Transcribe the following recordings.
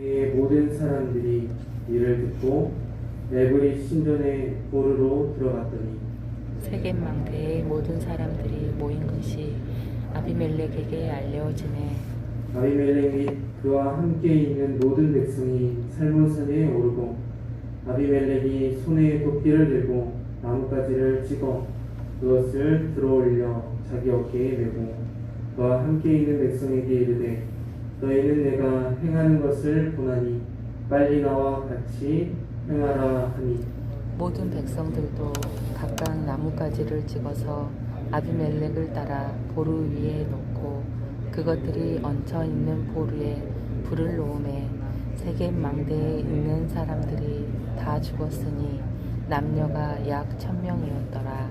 모든 사람들이 이를 듣고 에브리 신전의 보르로 들어갔더니 세겜 망대의 모든 사람들이 모인 것이 아비멜렉에게 알려지매 아비멜렉 및 그와 함께 있는 모든 백성이 살몬산에 오르고 아비멜렉이 손에 도끼를 들고 나뭇가지를 찍어 그것을 들어올려 자기 어깨에 메고 그와 함께 있는 백성에게 이르되 너희는 내가 행하는 것을 보나니 빨리 나와 같이 행하라 하니 모든 백성들도 각각 나뭇가지를 찍어서 아비멜렉을 따라 보루 위에 놓고 그것들이 얹혀 있는 보루에 불을 놓음에 세겜 망대에 있는 사람들이 다 죽었으니 남녀가 약 1000명이었더라.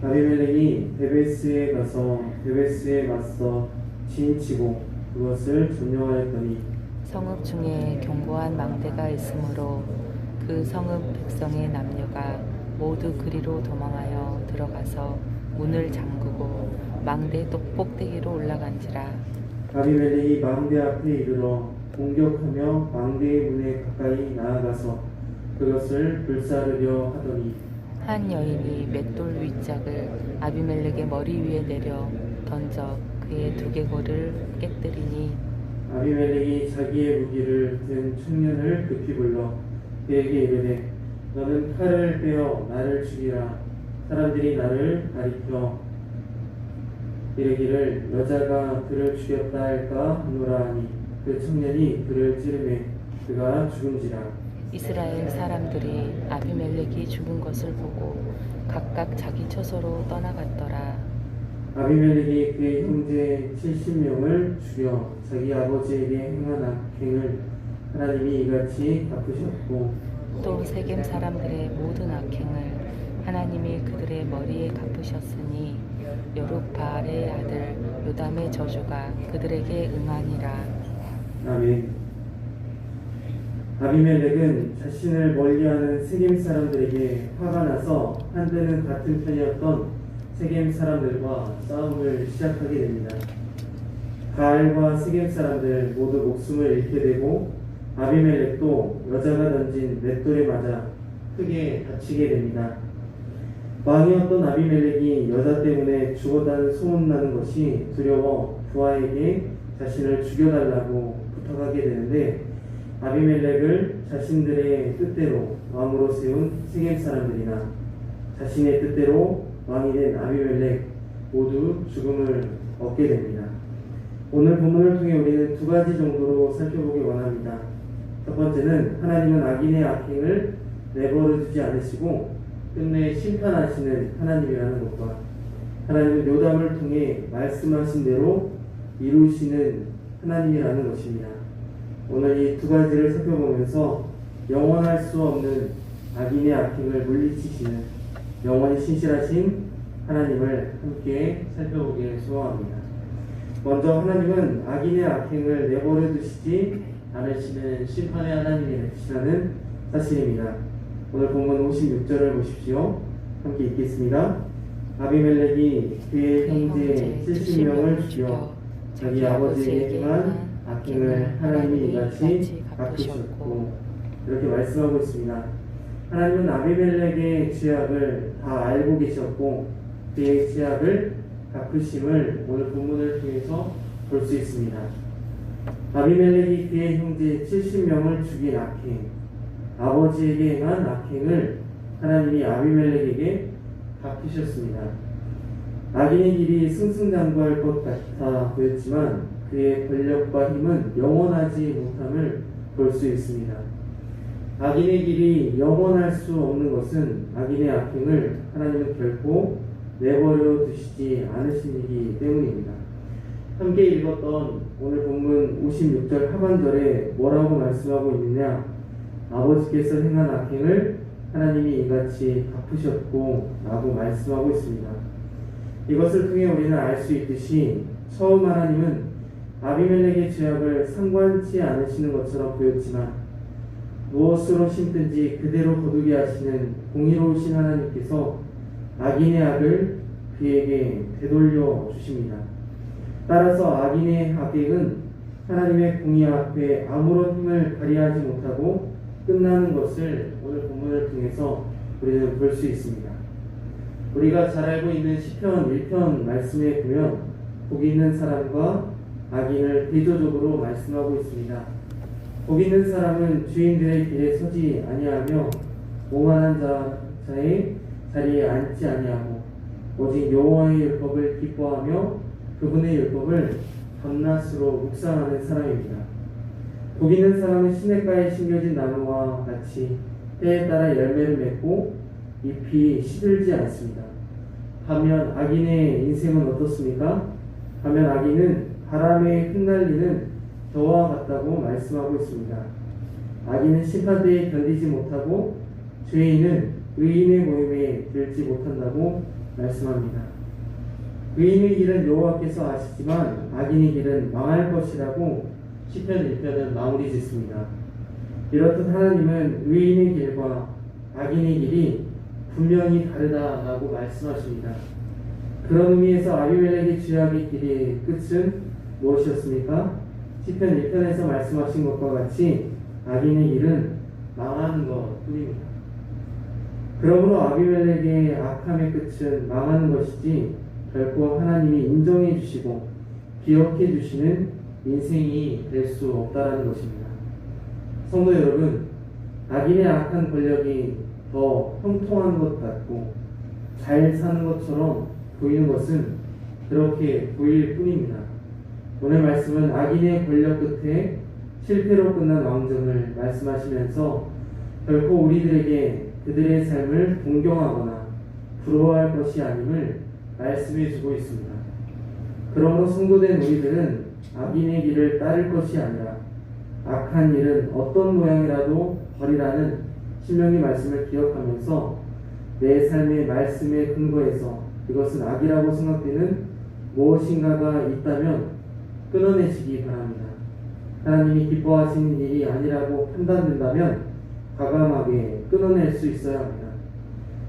아비멜렉이 데베스에 가서 데베스에 맞서 진치고 그것을 점령하였더니 성읍 중에 견고한 망대가 있으므로 그 성읍 백성의 남녀가 모두 그리로 도망하여 들어가서 문을 잠그고 망대 꼭대기로 올라간지라. 아비멜렉이 망대 앞에 이르러 공격하며 망대의 문에 가까이 나아가서 그것을 불사르려 하더니 한 여인이 맷돌 윗짝을 아비멜렉의 머리 위에 내려 던져 그의 두개골을 깨뜨리니 아비멜렉이 자기의 무기를 든 청년을 급히 불러 그에게 이르되 너는 칼을 빼어 나를 죽이라. 사람들이 나를 가리켜 이르기를 여자가 그를 죽였다 할까 하노라 하니 그 청년이 그를 찌르매 그가 죽은지라. 이스라엘 사람들이 아비멜렉이 죽은 것을 보고 각각 자기 처소로 떠나갔더라. 아비멜렉이 그의 형제 70명을 죽여 자기 아버지에게 행한 악행을 하나님이 이같이 갚으셨고 또 세겜 사람들의 모든 악행을 하나님이 그들의 머리에 갚으셨으니 여룹바알의 아들 요담의 저주가 그들에게 응하니라. 아멘. 아비멜렉은 자신을 멀리하는 세겜 사람들에게 화가 나서 한때는 같은 편이었던 세겜 사람들과 싸움을 시작하게 됩니다. 바알과 세겜 사람들 모두 목숨을 잃게 되고 아비멜렉도 여자가 던진 맷돌에 맞아 크게 다치게 됩니다. 왕이었던 아비멜렉이 여자 때문에 죽었다는 소문나는 것이 두려워 부하에게 자신을 죽여달라고 부탁하게 되는데 아비멜렉을 자신들의 뜻대로 왕으로 세운 세겜 사람들이나 자신의 뜻대로 왕이 된 아비멜렉 모두 죽음을 얻게 됩니다. 오늘 본문을 통해 우리는 두 가지 정도로 살펴보기 원합니다. 첫 번째는 하나님은 악인의 악행을 내버려 두지 않으시고 끝내 심판하시는 하나님이라는 것과 하나님은 요담을 통해 말씀하신 대로 이루시는 하나님이라는 것입니다. 오늘 이 두 가지를 살펴보면서 영원할 수 없는 악인의 악행을 물리치시는 영원히 신실하신 하나님을 함께 살펴보길 소원합니다. 먼저 하나님은 악인의 악행을 내버려 두시지 않으시는 심판의 하나님이시라는 사실입니다. 오늘 본문 56절을 보십시오. 함께 읽겠습니다. 아비멜렉이 그의 형제 70명을 죽여 자기 아버지에게 행한 악행을 하나님이 이같이 갚으셨고 이렇게 말씀하고 있습니다. 하나님은 아비멜렉의 죄악을 다 알고 계셨고 그의 죄악을 갚으심을 오늘 본문을 통해서 볼 수 있습니다. 아비멜렉이 그의 형제 70명을 죽인 악행, 아버지에게 행한 악행을 하나님이 아비멜렉에게 갚으셨습니다. 악인의 길이 승승장구할 것 같아 보였지만 그의 권력과 힘은 영원하지 못함을 볼 수 있습니다. 악인의 길이 영원할 수 없는 것은 악인의 악행을 하나님은 결코 내버려 두시지 않으시기 때문입니다. 함께 읽었던 오늘 본문 56절 하반절에 뭐라고 말씀하고 있느냐? 아버지께서 행한 악행을 하나님이 이같이 갚으셨고 라고 말씀하고 있습니다. 이것을 통해 우리는 알 수 있듯이 처음 하나님은 아비멜렉의 죄악을 상관치 않으시는 것처럼 보였지만 무엇으로 심든지 그대로 거두게 하시는 공의로우신 하나님께서 악인의 악을 그에게 되돌려 주십니다. 따라서 악인의 악행은 하나님의 공의 앞에 아무런 힘을 발휘하지 못하고 끝나는 것을 오늘 본문을 통해서 우리는 볼 수 있습니다. 우리가 잘 알고 있는 시편 1편 말씀에 보면 복 있는 사람과 악인을 대조적으로 말씀하고 있습니다. 복 있는 사람은 주인들의 길에 서지 아니하며 오만한 자의 자리에 앉지 아니하고 오직 여호와의 율법을 기뻐하며 그분의 율법을 밤낮으로 묵상하는 사람입니다. 복 있는 사람은 시냇가에 심겨진 나무와 같이 때에 따라 열매를 맺고 잎이 시들지 않습니다. 반면 악인의 인생은 어떻습니까? 반면 악인은 바람에 흩날리는 겨와 같다고 말씀하고 있습니다. 악인은 심판대에 견디지 못하고 죄인은 의인의 모임에 들지 못한다고 말씀합니다. 의인의 길은 여호와께서 아시지만 악인의 길은 망할 것이라고 시편 1편은 마무리 짓습니다. 이렇듯 하나님은 의인의 길과 악인의 길이 분명히 다르다라고 말씀하십니다. 그런 의미에서 아비멜렉의 죄악의 길의 끝은 무엇이었습니까? 시편 1편에서 말씀하신 것과 같이 악인의 길은 망하는 것뿐입니다. 그러므로 아비멜렉의 악함의 끝은 망하는 것이지 결코 하나님이 인정해 주시고 기억해 주시는 인생이 될 수 없다는 것입니다. 성도 여러분, 악인의 악한 권력이 더 형통한 것 같고 잘 사는 것처럼 보이는 것은 그렇게 보일 뿐입니다. 오늘 말씀은 악인의 권력 끝에 실패로 끝난 왕정을 말씀하시면서 결코 우리들에게 그들의 삶을 동경하거나 부러워할 것이 아님을 말씀해 주고 있습니다. 그러므로 성도된 우리들은 악인의 길을 따를 것이 아니라 악한 일은 어떤 모양이라도 버리라는 신명기 말씀을 기억하면서 내 삶의 말씀에 근거해서 이것은 악이라고 생각되는 무엇인가가 있다면 끊어내시기 바랍니다. 하나님이 기뻐하시는 일이 아니라고 판단된다면 과감하게 끊어낼 수 있어야 합니다.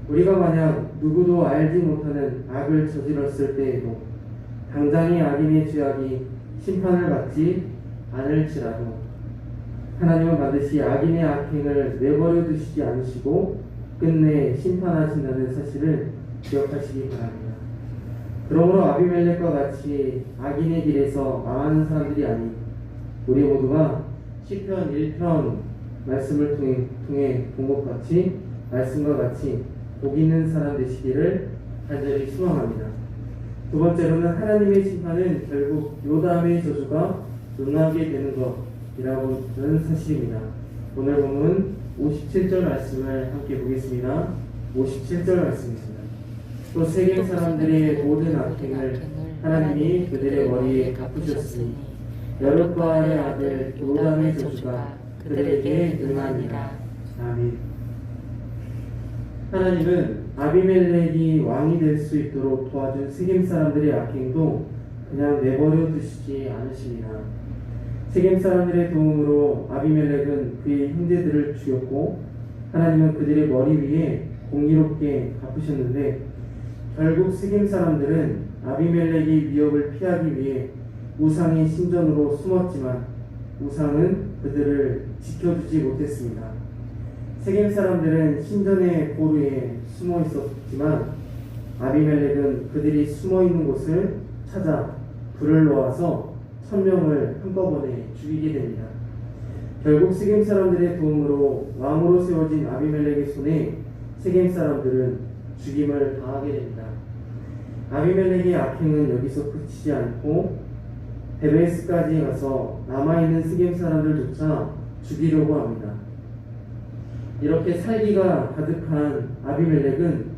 우리가 만약 누구도 알지 못하는 악을 저질렀을 때에도 당장의 악인의 죄악이 심판을 받지 않을지라도 하나님은 반드시 악인의 악행을 내버려 두시지 않으시고 끝내 심판하신다는 사실을 기억하시기 바랍니다. 그러므로 아비멜렉과 같이 악인의 길에서 망하는 사람들이 아닌 우리 모두가 시편 1편 말씀을 통해 본 것 같이 말씀과 같이 복 있는 사람 되시기를 간절히 소망합니다. 두 번째로는 하나님의 심판은 결국 요담의 저주가 응하게 되는 것이라는 사실입니다. 오늘 본문 57절 말씀을 함께 보겠습니다. 57절 말씀입니다. 또 세겜 사람들의 모든 악행을 하나님이 그들의 머리에 갚으셨으니 여룻바알의 아들 요담의 저주가 그들에게 응하니라. 아멘. 하나님은 아비멜렉이 왕이 될 수 있도록 도와준 세겜 사람들의 악행도 그냥 내버려 두시지 않으십니다. 세겜 사람들의 도움으로 아비멜렉은 그의 형제들을 죽였고 하나님은 그들의 머리 위에 공의롭게 갚으셨는데 결국 세겜 사람들은 아비멜렉의 위협을 피하기 위해 우상의 신전으로 숨었지만 우상은 그들을 지켜주지 못했습니다. 세겜 사람들은 신전의 고루에 숨어 있었지만 아비멜렉은 그들이 숨어 있는 곳을 찾아 불을 놓아서 1000명을 한꺼번에 죽이게 됩니다. 결국 세겜 사람들의 도움으로 왕으로 세워진 아비멜렉의 손에 세겜 사람들은 죽임을 당하게 됩니다. 아비멜렉의 악행은 여기서 그치지 않고 데베스까지 가서 남아있는 세겜 사람들조차 죽이려고 합니다. 이렇게 살기가 가득한 아비멜렉은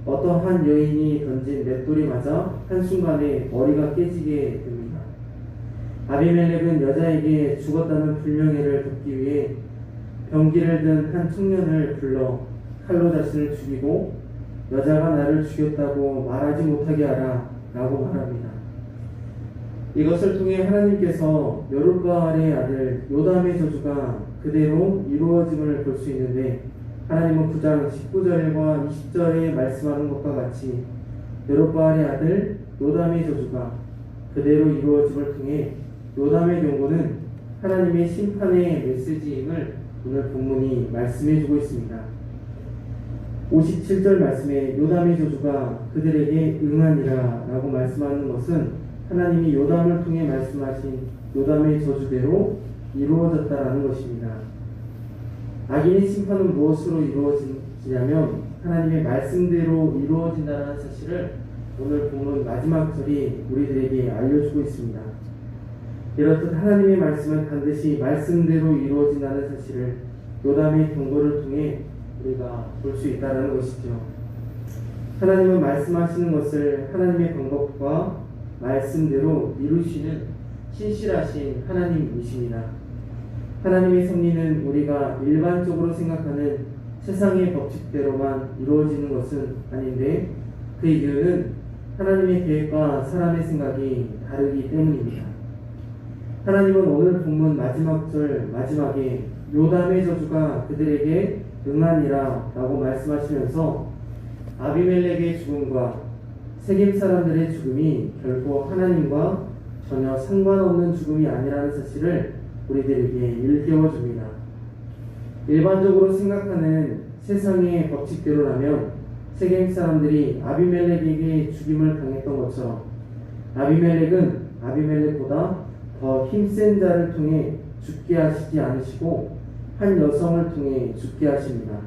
어떠한 여인이 던진 맷돌이 맞아 한순간에 머리가 깨지게 됩니다. 아비멜렉은 여자에게 죽었다는 불명예를 덮기 위해 병기를 든 한 청년을 불러 칼로 자신을 죽이고 여자가 나를 죽였다고 말하지 못하게 하라 라고 말합니다. 이것을 통해 하나님께서 여룻바알의 아들 요담의 저주가 그대로 이루어짐을 볼 수 있는데 하나님은 9장 19절과 20절에 말씀하는 것과 같이 여룻바알의 아들 요담의 저주가 그대로 이루어짐을 통해 요담의 경고는 하나님의 심판의 메시지임을 오늘 본문이 말씀해주고 있습니다. 57절 말씀에 요담의 저주가 그들에게 응하니라 라고 말씀하는 것은 하나님이 요담을 통해 말씀하신 요담의 저주대로 이루어졌다라는 것입니다. 악인의 심판은 무엇으로 이루어지냐면 하나님의 말씀대로 이루어진다는 사실을 오늘 본문 마지막 절이 우리들에게 알려주고 있습니다. 이렇듯 하나님의 말씀은 반드시 말씀대로 이루어진다는 사실을 요담의 경고를 통해 우리가 볼 수 있다는 것이죠. 하나님은 말씀하시는 것을 하나님의 방법과 말씀대로 이루시는 신실하신 하나님이십니다. 하나님의 섭리는 우리가 일반적으로 생각하는 세상의 법칙대로만 이루어지는 것은 아닌데 그 이유는 하나님의 계획과 사람의 생각이 다르기 때문입니다. 하나님은 오늘 본문 마지막 절 마지막에 요담의 저주가 그들에게 응하니라 라고 말씀하시면서 아비멜렉의 죽음과 세겜 사람들의 죽음이 결코 하나님과 전혀 상관없는 죽음이 아니라는 사실을 우리들에게 일깨워줍니다. 일반적으로 생각하는 세상의 법칙대로라면 세겜 사람들이 아비멜렉에게 죽임을 당했던 것처럼 아비멜렉은 아비멜렉보다 더 힘센 자를 통해 죽게 하시지 않으시고 한 여성을 통해 죽게 하십니다.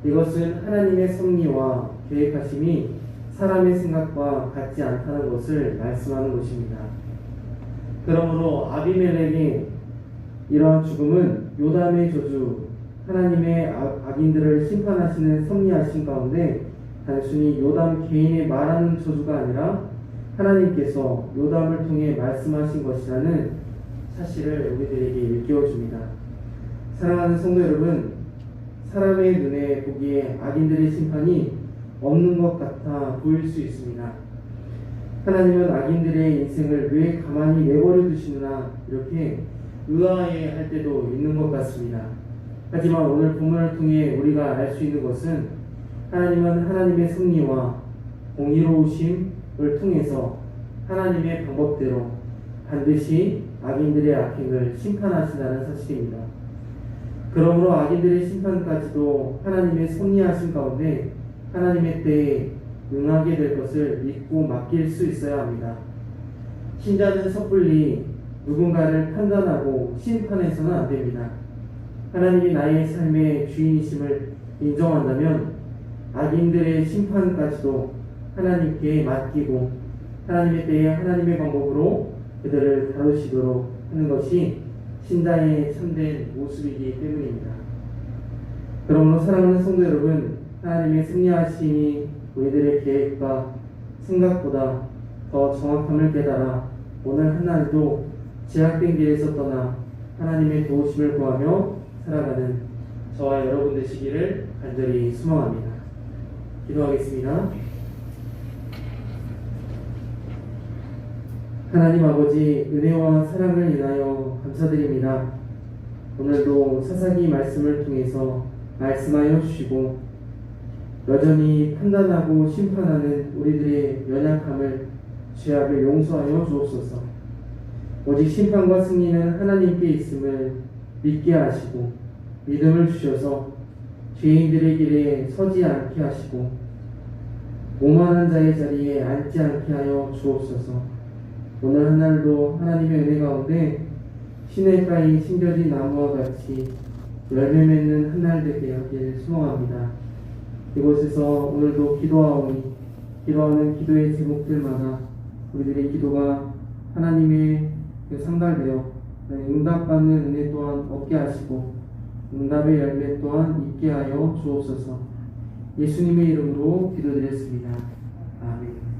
이것은 하나님의 섭리와 계획하심이 사람의 생각과 같지 않다는 것을 말씀하는 것입니다. 그러므로 아비멜렉의 이러한 죽음은 요담의 저주, 하나님의 악인들을 심판하시는 섭리하신 가운데 단순히 요담 개인의 말하는 저주가 아니라 하나님께서 요담을 통해 말씀하신 것이라는 사실을 우리들에게 일깨워줍니다. 사랑하는 성도 여러분, 사람의 눈에 보기에 악인들의 심판이 없는 것 같아 보일 수 있습니다. 하나님은 악인들의 인생을 왜 가만히 내버려 두시느냐 이렇게 의아해할 때도 있는 것 같습니다. 하지만 오늘 본문을 통해 우리가 알 수 있는 것은 하나님은 하나님의 섭리와 공의로우심을 통해서 하나님의 방법대로 반드시 악인들의 악행을 심판하신다는 사실입니다. 그러므로 악인들의 심판까지도 하나님의 섭리하심 가운데 하나님의 때에 응하게 될 것을 믿고 맡길 수 있어야 합니다. 신자는 섣불리 누군가를 판단하고 심판해서는 안 됩니다. 하나님이 나의 삶의 주인이심을 인정한다면 악인들의 심판까지도 하나님께 맡기고 하나님의 때에 하나님의 방법으로 그들을 다루시도록 하는 것이 신자의 참된 모습이기 때문입니다. 그러므로 사랑하는 성도 여러분, 하나님의 승리하심이 우리들의 계획과 생각보다 더 정확함을 깨달아 오늘 하나님도 제약된 길에서 떠나 하나님의 도우심을 구하며 살아가는 저와 여러분 되시기를 간절히 소망합니다. 기도하겠습니다. 하나님 아버지, 은혜와 사랑을 인하여 감사드립니다. 오늘도 사사기 말씀을 통해서 말씀하여 주시고 여전히 판단하고 심판하는 우리들의 연약함을 죄악을 용서하여 주옵소서. 오직 심판과 승리는 하나님께 있음을 믿게 하시고 믿음을 주셔서 죄인들의 길에 서지 않게 하시고 오만한 자의 자리에 앉지 않게 하여 주옵소서. 오늘 한 날도 하나님의 은혜 가운데 시냇가에 심겨진 나무와 같이 열매 맺는 한 날 되게 하길 소망합니다. 이곳에서 오늘도 기도하는 기도의 제목들마다 우리들의 기도가 하나님의 상달되어 응답받는 은혜 또한 얻게 하시고 응답의 열매 또한 있게 하여 주옵소서. 예수님의 이름으로 기도드렸습니다. 아멘.